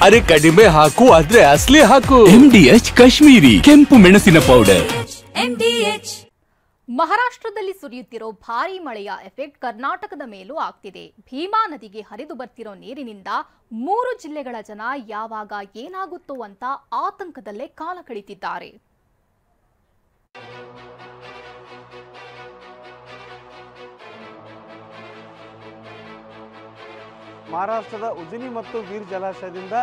ಅರೆ ಕಡಿಮೆ ಹಾಕು ಆದ್ರೆ ಅಸಲಿ ಹಾಕು. MDH ಕಾಶ್ಮೀರಿ ಕೆಂಪು ಮೆಣಸಿನ ಪೌಡರ್. ಮಹಾರಾಷ್ಟ್ರದಲ್ಲಿ ಸುರಿಯುತ್ತಿರೋ ಭಾರೀ ಮಳೆಯ ಎಫೆಕ್ಟ್ ಕರ್ನಾಟಕದ ಮೇಲೂ ಆಗ್ತಿದೆ. ಭೀಮಾ ನದಿಗೆ ಹರಿದು ಬರ್ತಿರೋ ನೀರಿನಿಂದ 3 ಜಿಲ್ಲೆಗಳ ಜನ ಯಾವಾಗ ಏನಾಗುತ್ತೋ ಅಂತ ಆತಂಕದಲ್ಲೇ ಕಾಲ ಕಳೀತಿದ್ದಾರೆ. ಮಹಾರಾಷ್ಟ್ರದ ಉಜ್ನಿ ಮತ್ತು ವೀರ್ ಜಲಾಶಯದಿಂದ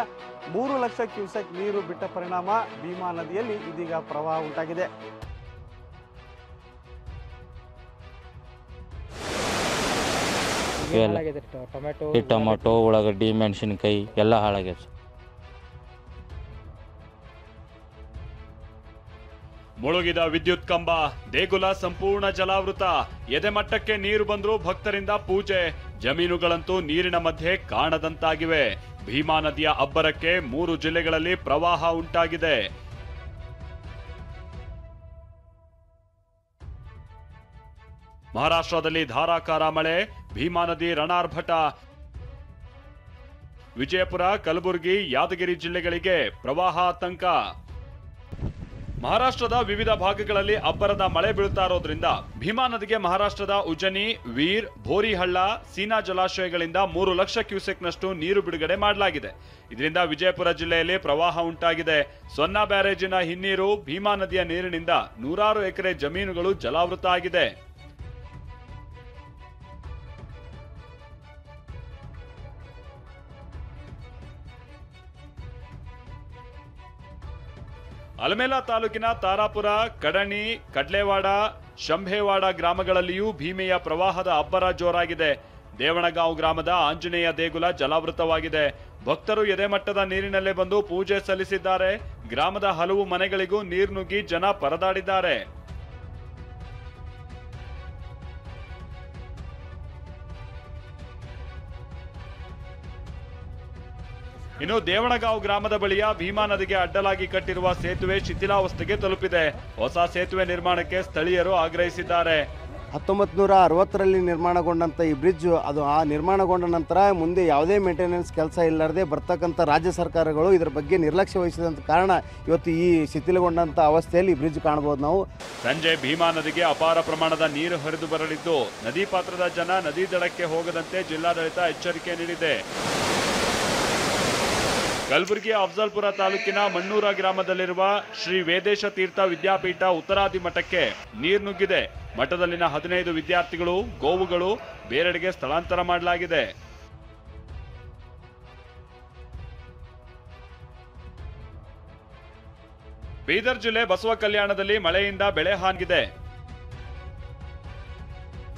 3 ಲಕ್ಷ ಕ್ಯೂಸೆಕ್ ನೀರು ಬಿಟ್ಟ ಪರಿಣಾಮ ಭೀಮಾ ನದಿಯಲ್ಲಿ ಇದೀಗ ಪ್ರವಾಹ ಉಂಟಾಗಿದೆ. ಟೊಮೆಟೊ, ಉಳ್ಳಾಗಡ್ಡಿ, ಮೆಣಸಿನಕಾಯಿ ಎಲ್ಲ ಹಾಳಾಗ್ಯದ. ಮುಳುಗಿದ ವಿದ್ಯುತ್ ಕಂಬ, ದೇಗುಲ ಸಂಪೂರ್ಣ ಜಲಾವೃತ. ಎದೆಮಟ್ಟಕ್ಕೆ ನೀರು ಬಂದರೂ ಭಕ್ತರಿಂದ ಪೂಜೆ. ಜಮೀನುಗಳಂತೂ ನೀರಿನ ಮಧ್ಯೆ ಕಾಣದಂತಾಗಿವೆ. ಭೀಮಾ ನದಿಯ ಅಬ್ಬರಕ್ಕೆ 3 ಜಿಲ್ಲೆಗಳಲ್ಲಿ ಪ್ರವಾಹ ಉಂಟಾಗಿದೆ. ಮಹಾರಾಷ್ಟ್ರದಲ್ಲಿ ಧಾರಾಕಾರ ಮಳೆ, ಭೀಮಾ ನದಿ ರಣಾರ್ಭಟ. ವಿಜಯಪುರ, ಕಲಬುರಗಿ, ಯಾದಗಿರಿ ಜಿಲ್ಲೆಗಳಿಗೆ ಪ್ರವಾಹ ಆತಂಕ. ಮಹಾರಾಷ್ಟ್ರದ ವಿವಿಧ ಭಾಗಗಳಲ್ಲಿ ಅಬ್ಬರದ ಮಳೆ ಬೀಳುತ್ತಾ ಇರೋದ್ರಿಂದ ಭೀಮಾ ನದಿಗೆ ಮಹಾರಾಷ್ಟ್ರದ ಉಜ್ನಿ, ವೀರ್, ಬೋರಿಹಳ್ಳ, ಸೀನಾ ಜಲಾಶಯಗಳಿಂದ 3 ಲಕ್ಷ ಕ್ಯೂಸೆಕ್ನಷ್ಟು ನೀರು ಬಿಡುಗಡೆ ಮಾಡಲಾಗಿದೆ. ಇದರಿಂದ ವಿಜಯಪುರ ಜಿಲ್ಲೆಯಲ್ಲಿ ಪ್ರವಾಹ ಉಂಟಾಗಿದೆ. ಸೊನ್ನಾ ಬ್ಯಾರೇಜಿನ ಹಿನ್ನೀರು, ಭೀಮಾ ನದಿಯ ನೀರಿನಿಂದ 100 ಎಕರೆ ಜಮೀನುಗಳು ಜಲಾವೃತ ಆಗಿದೆ. ಅಲಮೇಲ ತಾಲೂಕಿನ ತಾರಾಪುರ, ಕಡಣಿ, ಕಡ್ಲೇವಾಡ, ಶಂಭೇವಾಡ ಗ್ರಾಮಗಳಲ್ಲಿಯೂ ಭೀಮೆಯ ಪ್ರವಾಹದ ಅಬ್ಬರ ಜೋರಾಗಿದೆ. ದೇವಣಗಾಂವ್ ಗ್ರಾಮದ ಆಂಜನೇಯ ದೇಗುಲ ಜಲಾವೃತವಾಗಿದೆ. ಭಕ್ತರು ಎದೆಮಟ್ಟದ ನೀರಿನಲ್ಲೇ ಬಂದು ಪೂಜೆ ಸಲ್ಲಿಸಿದ್ದಾರೆ. ಗ್ರಾಮದ ಹಲವು ಮನೆಗಳಿಗೂ ನೀರು ನುಗ್ಗಿ ಜನ ಪರದಾಡಿದ್ದಾರೆ. ಇನ್ನು ದೇವಣಗಾಂವ್ ಗ್ರಾಮದ ಬಳಿಯ ಭೀಮಾ ನದಿಗೆ ಅಡ್ಡಲಾಗಿ ಕಟ್ಟಿರುವ ಸೇತುವೆ ಶಿಥಿಲಾವಸ್ಥೆಗೆ ತಲುಪಿದೆ. ಹೊಸ ಸೇತುವೆ ನಿರ್ಮಾಣಕ್ಕೆ ಸ್ಥಳೀಯರು ಆಗ್ರಹಿಸಿದ್ದಾರೆ. 1960ರಲ್ಲಿ ನಿರ್ಮಾಣಗೊಂಡಂಥ ಈ ಬ್ರಿಡ್ಜ್ ಅದು ನಿರ್ಮಾಣಗೊಂಡ ನಂತರ ಮುಂದೆ ಯಾವುದೇ ಮೇಂಟೆನೆನ್ಸ್ ಕೆಲಸ ಇಲ್ಲದೆ ಬರ್ತಕ್ಕಂಥ ರಾಜ್ಯ ಸರ್ಕಾರಗಳು ಇದರ ಬಗ್ಗೆ ನಿರ್ಲಕ್ಷ್ಯ ವಹಿಸಿದಂಥ ಕಾರಣ ಇವತ್ತು ಈ ಶಿಥಿಲಗೊಂಡಂಥ ಅವಸ್ಥೆಯಲ್ಲಿ ಈ ಬ್ರಿಡ್ಜ್ ಕಾಣಬಹುದು ನಾವು. ಸಂಜೆ ಭೀಮಾ ನದಿಗೆ ಅಪಾರ ಪ್ರಮಾಣದ ನೀರು ಹರಿದು ಬರಲಿದ್ದು ನದಿ ಪಾತ್ರದ ಜನ ನದಿ ದಡಕ್ಕೆ ಹೋಗದಂತೆ ಜಿಲ್ಲಾಡಳಿತ ಎಚ್ಚರಿಕೆ ನೀಡಿದೆ. ಕಲಬುರಗಿಯ ಅಫಜಲ್ಪುರ ತಾಲೂಕಿನ ಮಣ್ಣೂರ ಗ್ರಾಮದಲ್ಲಿರುವ ಶ್ರೀ ವೇದೇಶ ತೀರ್ಥ ವಿದ್ಯಾಪೀಠ ಉತ್ತರಾದಿ ಮಠಕ್ಕೆ ನೀರು ನುಗ್ಗಿದೆ. ಮಠದಲ್ಲಿನ 15 ವಿದ್ಯಾರ್ಥಿಗಳು, ಗೋವುಗಳು ಬೇರೆಡೆಗೆ ಸ್ಥಳಾಂತರ ಮಾಡಲಾಗಿದೆ. ಬೀದರ್ ಜಿಲ್ಲೆ ಬಸವ ಕಲ್ಯಾಣದಲ್ಲಿ ಮಳೆಯಿಂದ ಬೆಳೆ ಹಾನಿಗಿದೆ.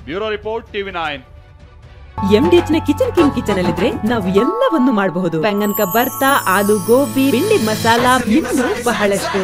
Bureau report, TV9. MDH ನ ಕಿಚನ್ ಅಲ್ಲಿದ್ರೆ ನಾವು ಎಲ್ಲವನ್ನು ಮಾಡಬಹುದು. ಬೆಂಗನ್ ಕಾ ಬರ್ತಾ, ಆಲೂ ಗೋಬಿ, ಬಿಂಡಿ ಮಸಾಲಾ, ಇನ್ನೂ ಬಹಳಷ್ಟು.